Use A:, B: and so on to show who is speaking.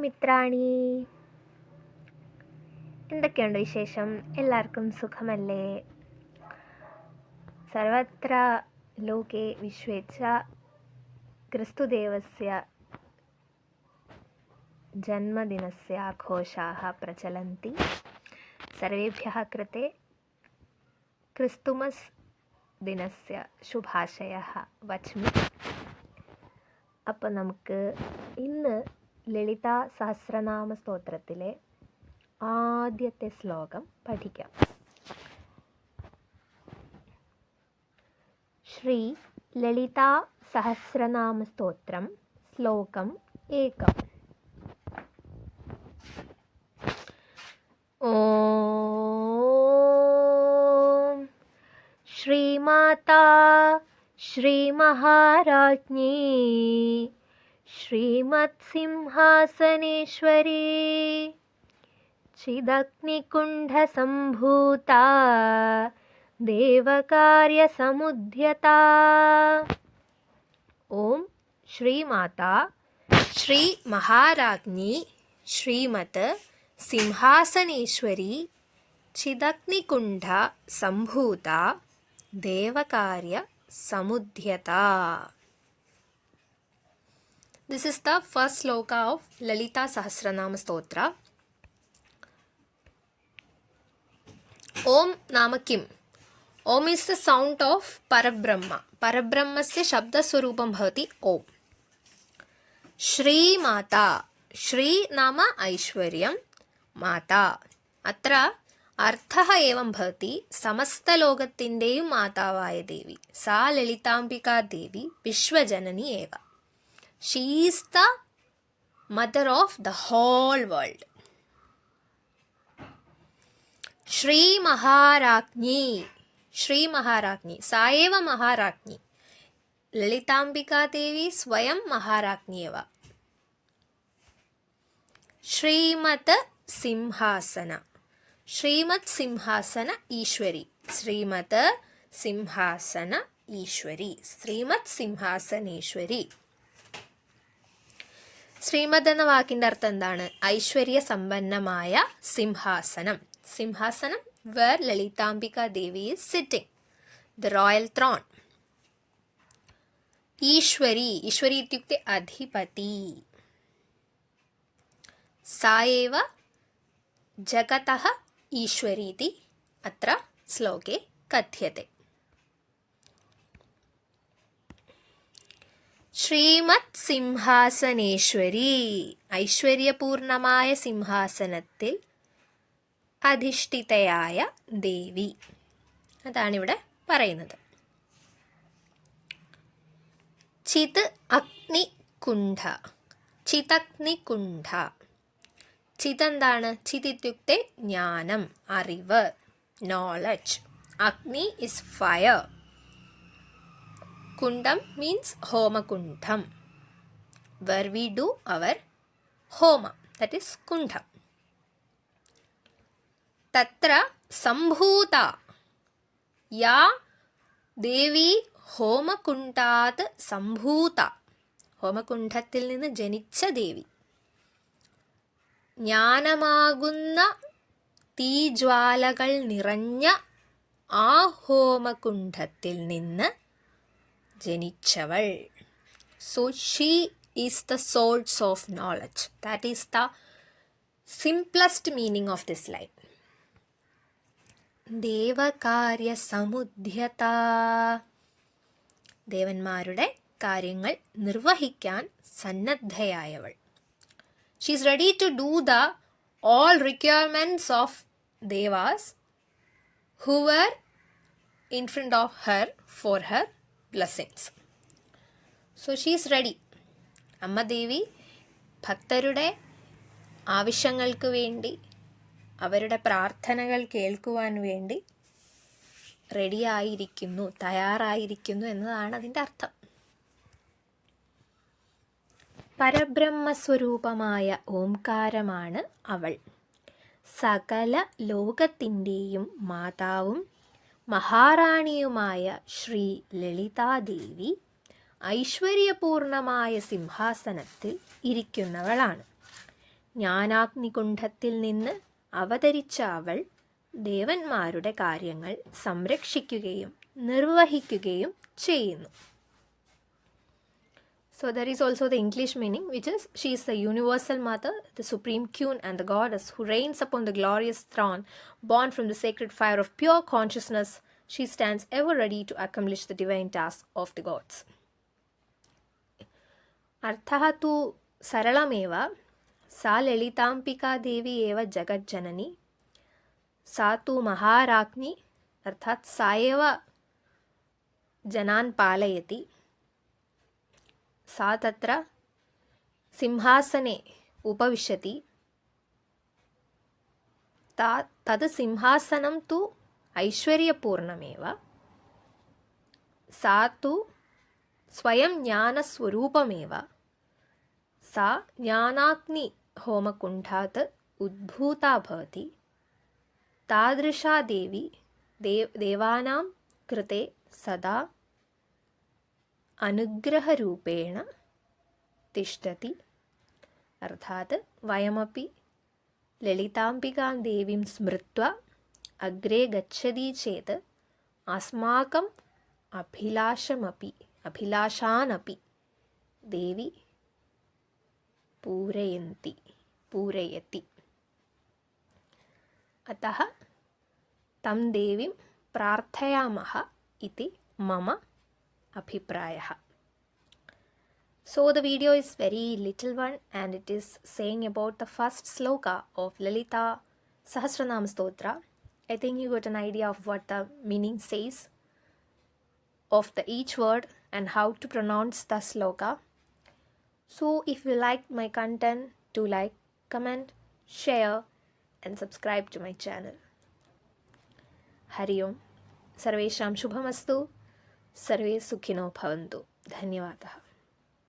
A: മിത്രാണി, എന്തൊക്കെയുണ്ട് വിശേഷം? എല്ലാവർക്കും സുഖമല്ലേ? സർവത്ര ലോകേ വിശ്വേ ച ക്രിസ്തുദേവസ്യ ജന്മദിനസ്യ ആഘോഷാः പ്രചലन्ति. സർവേഭ്യः കൃത്തെ ക്രിസ്തുമസ് ദിനസ്യ ശുഭാശയः വച്മി. അപ്പോൾ നമുക്ക് ഇന്ന് ലളിതാ സഹസ്രനാമ സ്തോത്രത്തിലെ ആദ്യത്തെ ശ്ലോകം പഠിക്കാം. ശ്രീ ലളിതാ സഹസ്രനാമ സ്തോത്രം ശ്ലോകം 1. ഓം ശ്രീമാതാ ശ്രീമഹാരാജ്ഞി ശ്രീമത്സിംഹാസനേശ്വരി ചിദഗ്നികുണ്ഡസംഭൂതാ ദേവകാര്യസമുദ്യതാ. ഓം Shri Mata Shri മഹാരാജ്ഞി Srimad സിംഹാസനേശ്വരി ചിദഗ്നികുണ്ഡ സംഭൂത ദേവകാര്യ സമുദ്യതാ. This is the first sloka of Lalita Sahasranama Stotra. Om Nama Kim. Om is the sound of Parabrahma. Parabrahmasya Shabda Swarupam Bhavati Om. Shri Mata. Shri Nama Aishwaryam Mata. Atra അർത്ഥഃ ഏവം ഭവതി സമസ്തലോകത്തിൻ്റെയും മാതാവായ ദേവി സാ ലളിതാംബികാ ദേവി വിശ്വജനനി ഏവ. She is the mother of the whole world. ശ്രീ മഹാരാജ്ഞി. ശ്രീ മഹാരാജ്ഞി സാ ഏവ മഹാരാജ്ഞി. ലളിതാംബികാ ദേവി സ്വയം മഹാരാജ്ഞിയവ. ശ്രീമത് സിംഹാസന. ശ്രീമത് സിംഹാസന ഈശ്വരി. ശ്രീമത് സിംഹാസന ഈശ്വരി. ശ്രീമത് സിംഹാസനേശ്വരി. ശ്രീമത് എന്ന വാക്കിൻ്റെ അർത്ഥം എന്താണ്? ഐശ്വര്യ സമ്പന്നമായ സിംഹാസനം. സിംഹാസനം where Lalitambika Devi is sitting, the royal throne. ഈശ്വരി. ഈശ്വരി ഇത്യുക്തെ അധിപതി. സാ ഏവ ജഗതഃ ഈശ്വരീതി അത്ര ശ്ലോകേ കഥ്യത്തെ. ശ്രീമത് സിംഹാസനേശ്വരി. ഐശ്വര്യപൂർണമായ സിംഹാസനത്തിൽ അധിഷ്ഠിതയായ ദേവി. അതാണിവിടെ പറയുന്നത്. ചിത് അഗ്നികുണ്ഠ. ചിതഗ്നികുണ്ഠ. ചിത് എന്താണ്? ചിത് ഇത്യുക്തെ ജ്ഞാനം, അറിവ്, നോളജ്. അഗ്നി ഇസ് ഫയർ. കുണ്ഡം മീൻസ് ഹോമകുണ്ഠം, where we do our homa, that is kundam. തത്ര സംഭൂത. യാ ദേവി ഹോമകുണ്ഡാത് സംഭൂത. ഹോമകുണ്ഡത്തിൽ നിന്ന് ജനിച്ച ദേവി. ജ്ഞാനമാകുന്ന തീജ്വാലകൾ നിറഞ്ഞ ആ ഹോമകുണ്ഡത്തിൽ നിന്ന് ജനിച്ചവൾ. So she is the source of knowledge. That is the simplest meaning of this line. ദേവകാര്യ സമുദ്യത. ദേവന്മാരുടെ കാര്യങ്ങൾ നിർവഹിക്കാൻ സന്നദ്ധയായവൾ. She is ready to do the all requirements of devas who were in front of her for her blessings. So she is ready. അമ്മ ദേവി ഭക്തരുടെ ആവശ്യങ്ങൾക്ക് വേണ്ടി, അവരുടെ പ്രാർത്ഥനകൾ കേൾക്കുവാൻ വേണ്ടി റെഡിയായിരിക്കുന്നു, തയ്യാറായിരിക്കുന്നു എന്നതാണ് അതിൻ്റെ അർത്ഥം. പരബ്രഹ്മസ്വരൂപമായ ഓംകാരമാണ് അവൾ. സകല ലോകത്തിൻ്റെയും മാതാവും മഹാറാണിയുമായ ശ്രീ ലളിതാദേവി ഐശ്വര്യപൂർണമായ സിംഹാസനത്തിൽ ഇരിക്കുന്നവളാണ്. ജ്ഞാനാഗ്നികുണ്ഠത്തിൽ നിന്ന് അവതരിച്ച അവൾ ദേവന്മാരുടെ കാര്യങ്ങൾ സംരക്ഷിക്കുകയും നിർവഹിക്കുകയും ചെയ്യുന്നു. So there is also the English meaning, which is she is the universal mother, the supreme queen and the goddess who reigns upon the glorious throne, born from the sacred fire of pure consciousness. She stands ever ready to accomplish the divine task of the gods. अर्थः तु सरलमेव. सा ललिताम्बिका देवी एव जगज्जननी. सा तु महाराज्ञी, अर्थात् सा एव जनान् पालयति. सा तत्र सिंहासने उपविशति. तद् सिंहासनं तु ऐश्वर्यपूर्णमेव. सा तु स्वयं ज्ञानस्वरूपमेव. सा ज्ञानाग्निहोमकुण्डात् उद्भूता भवति. तादृशा देवी देवानां कृते सदा अनुग्रहरूपेण तिष्ठति. अर्थात् वयमपि ललिताम्बिकां देवीं स्मृत्वा अग्रे गच्छति चेत् अस्माकम् अभिलाषानपि देवी पूरयति. अतः तं देवीं प्रार्थयामः इति मम अभिप्रायः. So the video is very little one and it is saying about the first sloka of Lalita Sahasranama Stotra. I think you got an idea of what the meaning says of the each word and how to pronounce the sloka. So if you liked my content, do like, comment, share and subscribe to my channel. Hari Om. Sarvesham Shubhamastu. सर्वे सुखिनो भवन्तु. धन्यवादः.